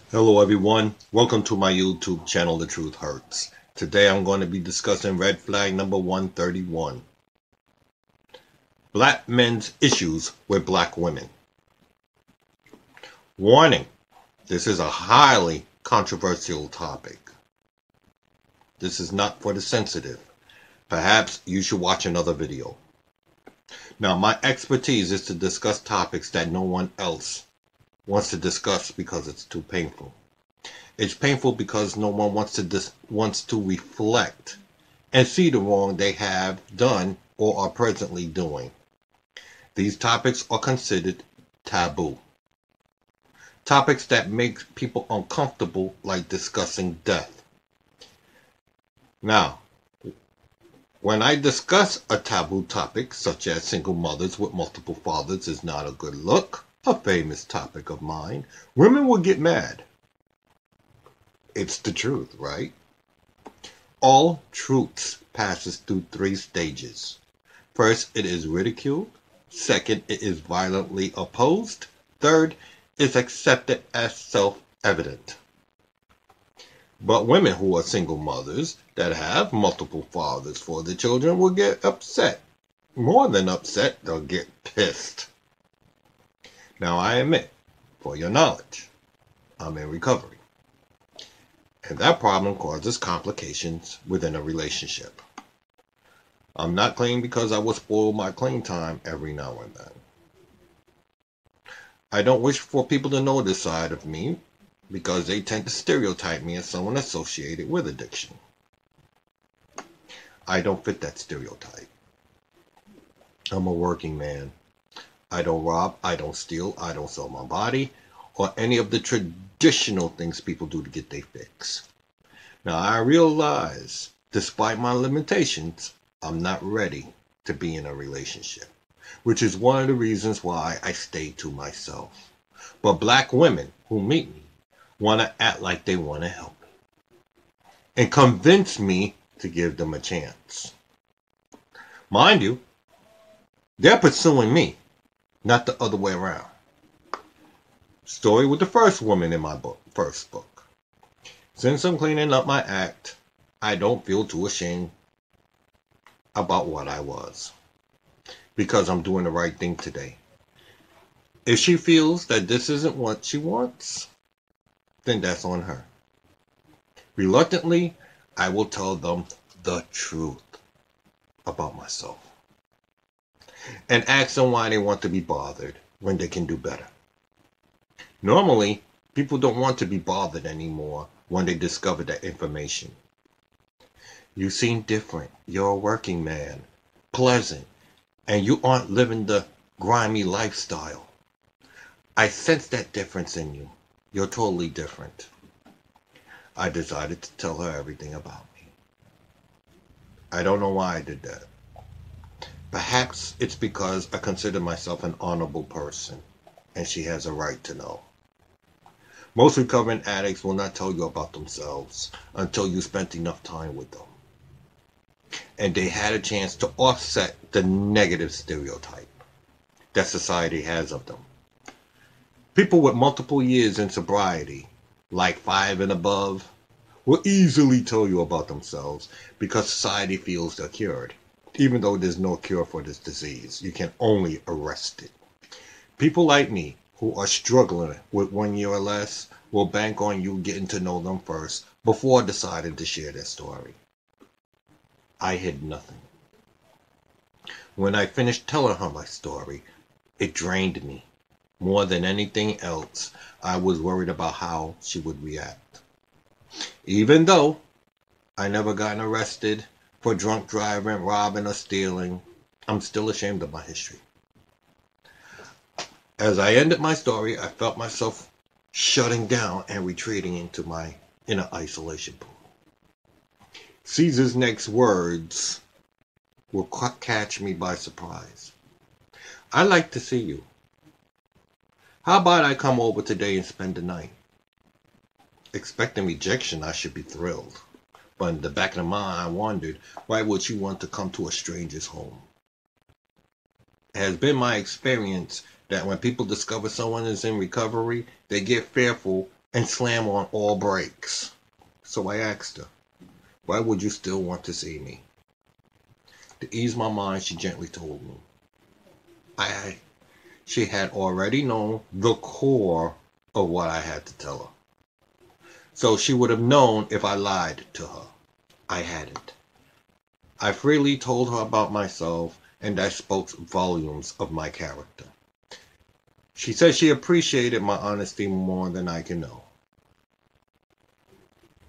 Hello everyone, welcome to my YouTube channel, The Truth Hurts. Today I'm going to be discussing red flag number 131. Black men's issues with black women. Warning, this is a highly controversial topic. This is not for the sensitive. Perhaps you should watch another video. Now my expertise is to discuss topics that no one else wants to discuss because it's too painful. It's painful because no one wants to reflect and see the wrong they have done or are presently doing. These topics are considered taboo. Topics that make people uncomfortable, like discussing death. Now, when I discuss a taboo topic, such as single mothers with multiple fathers is not a good look, a famous topic of mine, women will get mad. It's the truth, right? All truths passes through three stages. First, it is ridiculed. Second, it is violently opposed. Third, it's accepted as self-evident. But women who are single mothers that have multiple fathers for their children will get upset. More than upset, they'll get pissed. Now, I admit, for your knowledge, I'm in recovery. And that problem causes complications within a relationship. I'm not clean because I will spoil my clean time every now and then. I don't wish for people to know this side of me because they tend to stereotype me as someone associated with addiction. I don't fit that stereotype. I'm a working man. I don't rob, I don't steal, I don't sell my body, or any of the traditional things people do to get their fix. Now I realize, despite my limitations, I'm not ready to be in a relationship, which is one of the reasons why I stay to myself. But black women who meet me want to act like they want to help me and convince me to give them a chance. Mind you, they're pursuing me, not the other way around. Story with the first woman in my first book. Since I'm cleaning up my act, I don't feel too ashamed about what I was, because I'm doing the right thing today. If she feels that this isn't what she wants, then that's on her. Reluctantly, I will tell them the truth about myself and ask them why they want to be bothered when they can do better. Normally, people don't want to be bothered anymore when they discover that information. You seem different. You're a working man, pleasant, and you aren't living the grimy lifestyle. I sense that difference in you. You're totally different. I decided to tell her everything about me. I don't know why I did that. Perhaps it's because I consider myself an honorable person, and she has a right to know. Most recovering addicts will not tell you about themselves until you spent enough time with them, and they had a chance to offset the negative stereotype that society has of them. People with multiple years in sobriety, like 5 and above, will easily tell you about themselves because society feels they're cured. Even though there's no cure for this disease, you can only arrest it. People like me who are struggling with 1 year or less will bank on you getting to know them first before deciding to share their story. I hid nothing. When I finished telling her my story, it drained me. More than anything else, I was worried about how she would react. Even though I never gotten arrested for drunk driving, robbing, or stealing, I'm still ashamed of my history. As I ended my story, I felt myself shutting down and retreating into my inner isolation pool. Caesar's next words will catch me by surprise. I'd like to see you. How about I come over today and spend the night? Expecting rejection, I should be thrilled. But in the back of my mind, I wondered, why would you want to come to a stranger's home? It has been my experience that when people discover someone is in recovery, they get fearful and slam on all brakes. So I asked her, why would you still want to see me? To ease my mind, she gently told me. She had already known the core of what I had to tell her. So she would have known if I lied to her. I hadn't. I freely told her about myself, and that spoke volumes of my character. She said she appreciated my honesty more than I can know.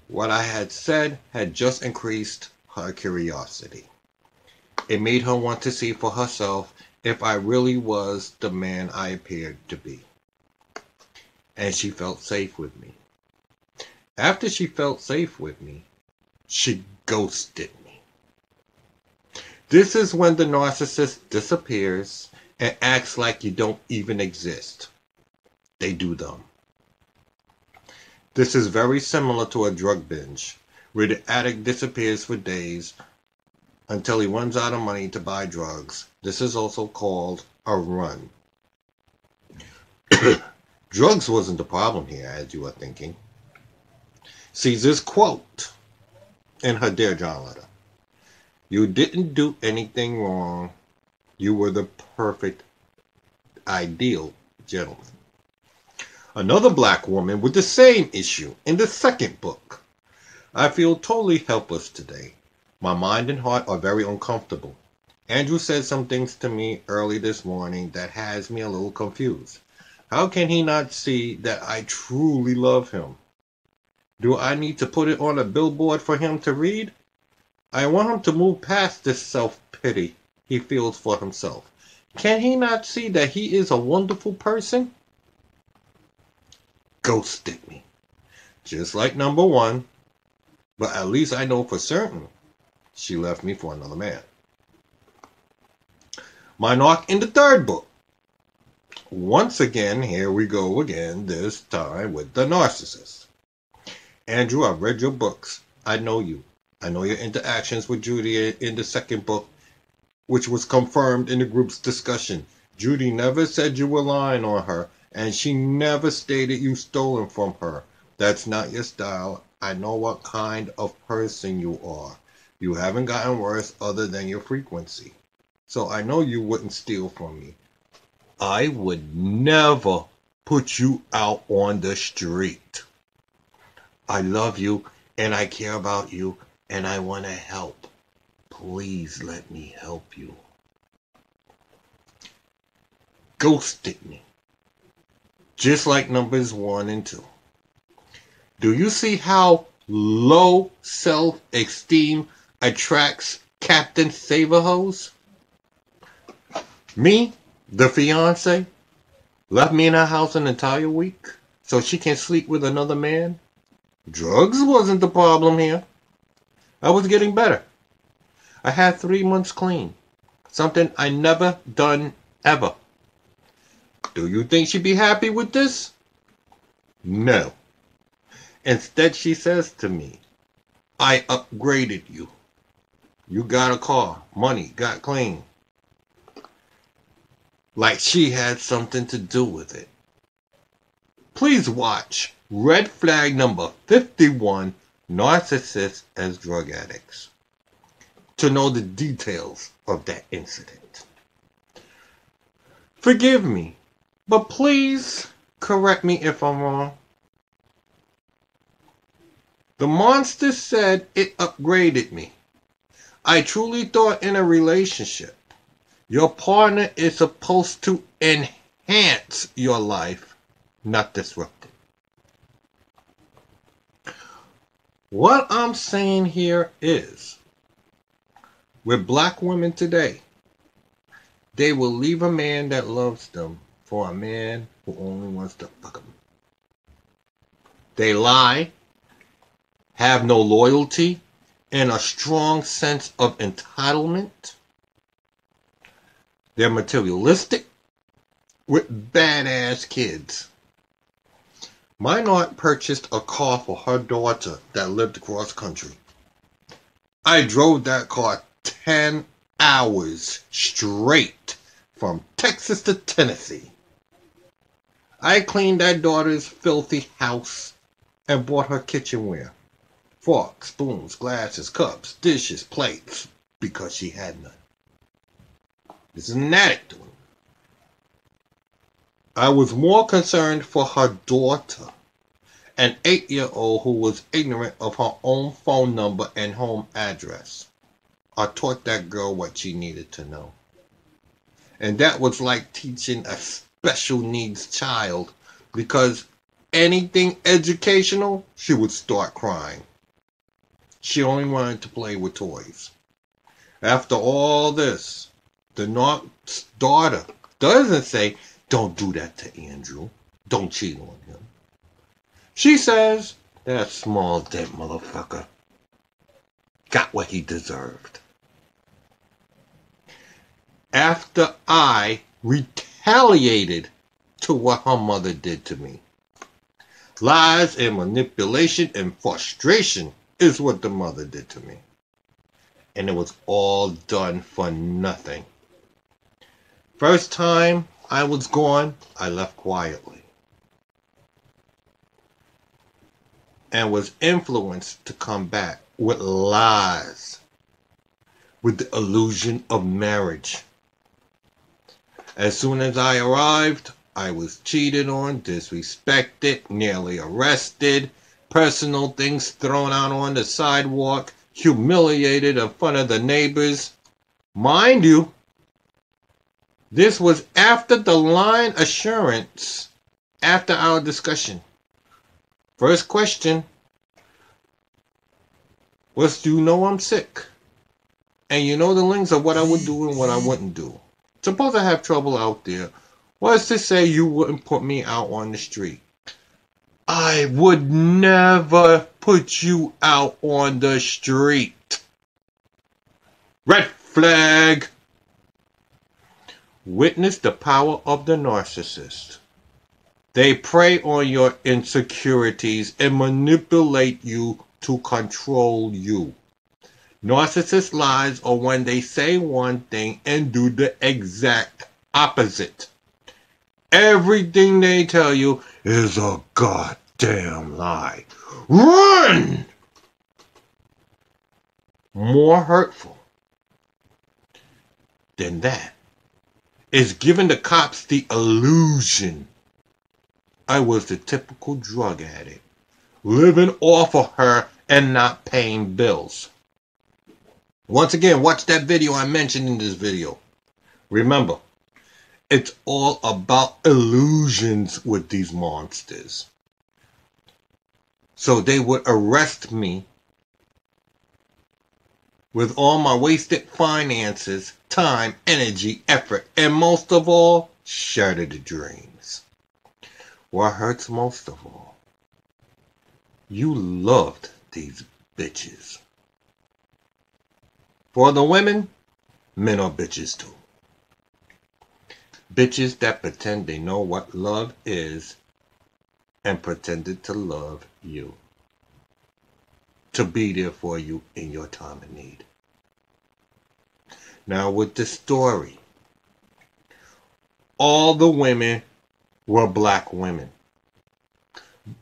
What I had said had just increased her curiosity. It made her want to see for herself if I really was the man I appeared to be. And she felt safe with me. After she felt safe with me, she ghosted me. This is when the narcissist disappears and acts like you don't even exist. They do them. This is very similar to a drug binge, where the addict disappears for days until he runs out of money to buy drugs. This is also called a run. Drugs wasn't the problem here, as you are thinking. Caesar's quote in her Dear John letter: "You didn't do anything wrong. You were the perfect, ideal gentleman." Another black woman with the same issue in the second book. "I feel totally helpless today. My mind and heart are very uncomfortable. Andrew said some things to me early this morning that has me a little confused. How can he not see that I truly love him? Do I need to put it on a billboard for him to read? I want him to move past this self-pity he feels for himself. Can he not see that he is a wonderful person?" Ghosted me. Just like number one, but at least I know for certain she left me for another man. My knock in the third book. Once again, here we go again, this time with the narcissist. "Andrew, I've read your books. I know you. I know your interactions with Judy in the second book, which was confirmed in the group's discussion. Judy never said you were lying on her, and she never stated you stolen from her. That's not your style. I know what kind of person you are. You haven't gotten worse other than your frequency. So I know you wouldn't steal from me. I would never put you out on the street. I love you, and I care about you, and I want to help. Please let me help you." Ghosted me. Just like numbers 1 and 2. Do you see how low self-esteem attracts Captain Saverhose? Me, the fiance, left me in her house an entire week so she can sleep with another man? Drugs wasn't the problem here. I was getting better. I had 3 months clean, something I never done ever. Do you think she'd be happy with this? No. Instead, she says to me, "I upgraded you. You got a car, money, got clean." Like she had something to do with it. Please watch Red Flag number 51, Narcissists as Drug Addicts, to know the details of that incident. Forgive me, but please correct me if I'm wrong. The monster said it upgraded me. I truly thought in a relationship, your partner is supposed to enhance your life, not disrupt it. What I'm saying here is, with black women today, they will leave a man that loves them for a man who only wants to fuck them. They lie, have no loyalty, and a strong sense of entitlement. They're materialistic with badass kids. My aunt purchased a car for her daughter that lived across country. I drove that car 10 hours straight from Texas to Tennessee. I cleaned that daughter's filthy house and bought her kitchenware. Forks, spoons, glasses, cups, dishes, plates, because she had none. This is an addict doing it. I was more concerned for her daughter, an 8-year-old who was ignorant of her own phone number and home address. I taught that girl what she needed to know. And that was like teaching a special needs child, because anything educational, she would start crying. She only wanted to play with toys. After all this, the daughter doesn't say, "Don't do that to Andrew. Don't cheat on him." She says, "That small dent motherfucker got what he deserved." After I retaliated to what her mother did to me. Lies and manipulation and frustration is what the mother did to me. And it was all done for nothing. First time I was gone, I left quietly. And was influenced to come back with lies, with the illusion of marriage. As soon as I arrived, I was cheated on, disrespected, nearly arrested, personal things thrown out on the sidewalk, humiliated in front of the neighbors. Mind you, this was after the line assurance, after our discussion. First question was, do you know I'm sick? And you know the links of what I would do and what I wouldn't do. Suppose I have trouble out there. What's to say you wouldn't put me out on the street? I would never put you out on the street. Red flag. Witness the power of the narcissist. They prey on your insecurities and manipulate you to control you. Narcissist lies are when they say one thing and do the exact opposite. Everything they tell you is a goddamn lie. Run! More hurtful than that is giving the cops the illusion I was the typical drug addict, living off of her and not paying bills. Once again, watch that video I mentioned in this video. Remember, it's all about illusions with these monsters. So they would arrest me with all my wasted finances, time, energy, effort, and most of all, shatter the dreams. What hurts most of all? You loved these bitches. For the women, men are bitches too. Bitches that pretend they know what love is and pretended to love you. To be there for you in your time of need. Now with the story, all the women were black women.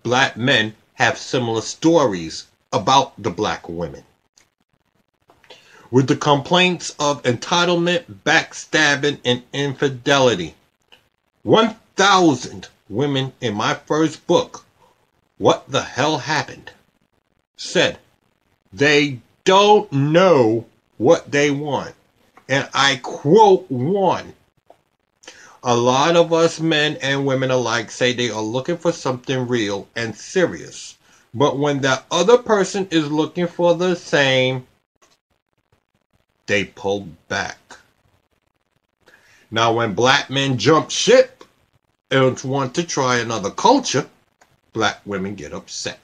Black men have similar stories about the black women. With the complaints of entitlement, backstabbing, and infidelity. 1,000 women in my first book, What the Hell Happened, said they don't know what they want. And I quote one, "A lot of us men and women alike say they are looking for something real and serious. But when that other person is looking for the same, they pull back." Now, when black men jump ship and want to try another culture, black women get upset.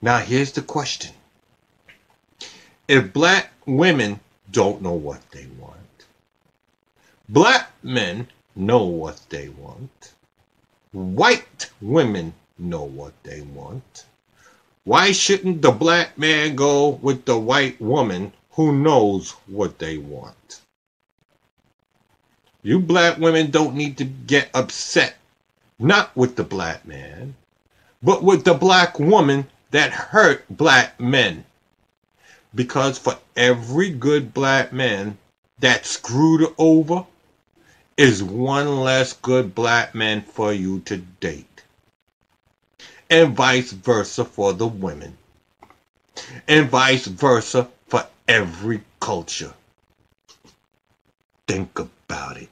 Now, here's the question. If black women don't know what they want, black men know what they want, white women know what they want, why shouldn't the black man go with the white woman who knows what they want? You black women don't need to get upset, not with the black man, but with the black woman that hurt black men. Because for every good black man that screwed over is one less good black man for you to date. And vice versa for the women. And vice versa for every culture. Think about it.